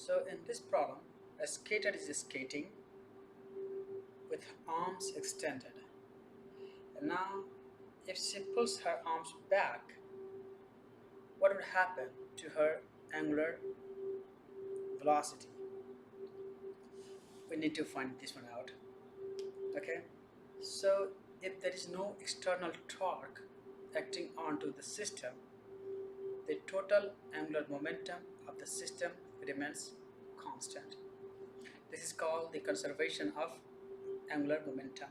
So in this problem, a skater is skating with arms extended. And now, if she pulls her arms back, what would happen to her angular velocity? We need to find this one out. Okay. So if there is no external torque acting onto the system, the total angular momentum of the system remains constant. This is called the conservation of angular momentum.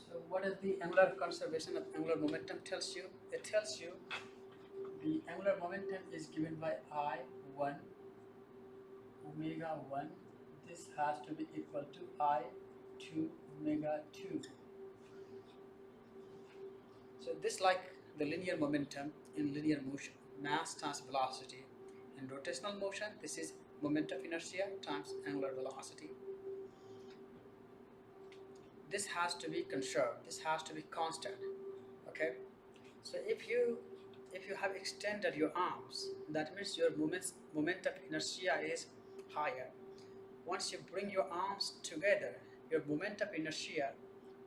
So what is the angular conservation of angular momentum tells you? It tells you the angular momentum is given by I1 omega 1. This has to be equal to I2 omega 2. So this like the linear momentum in linear motion, mass times velocity. In rotational motion, this is moment of inertia times angular velocity. This has to be conserved. This has to be constant. Okay. So if you have extended your arms, that means your moment of inertia is higher. Once you bring your arms together, your moment of inertia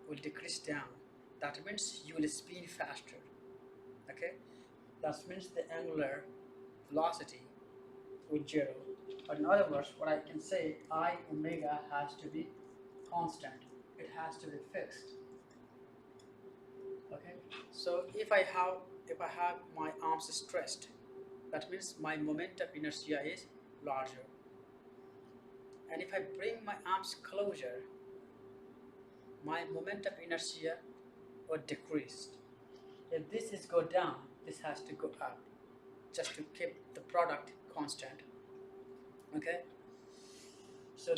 will decrease down. That means you will spin faster. Okay, that means the angular velocity will zero. But in other words, what I can say, I omega has to be constant. It has to be fixed. Okay, so if I have my arms stressed, that means my moment of inertia is larger. And if I bring my arms closer, my moment of inertia will decrease. If this is go down, this has to go up, just to keep the product constant. Okay, so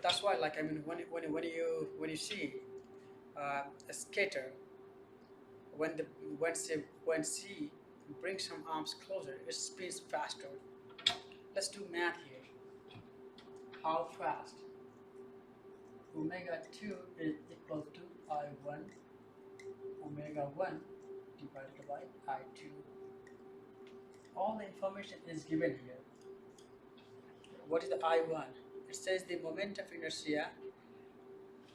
that's why, like, I mean, when you see a skater, when the when she brings some arms closer, it spins faster. Let's do math here. How fast? Omega 2 is equal to I1 omega 1 divided by I2. All the information is given here. What is the I1? It says the moment of inertia,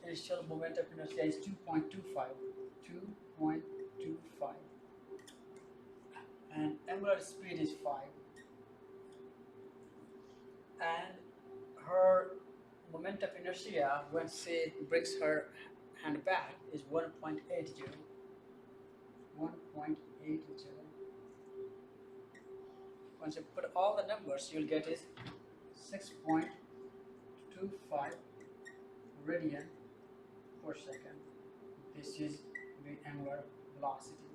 initial moment of inertia is 2.25. 2.25. And angular speed is 5. And her moment of inertia when she brings her hand back is 1.80. 1.80. Once you put all the numbers, you'll get is 6.25 radian per second. This is the angular velocity.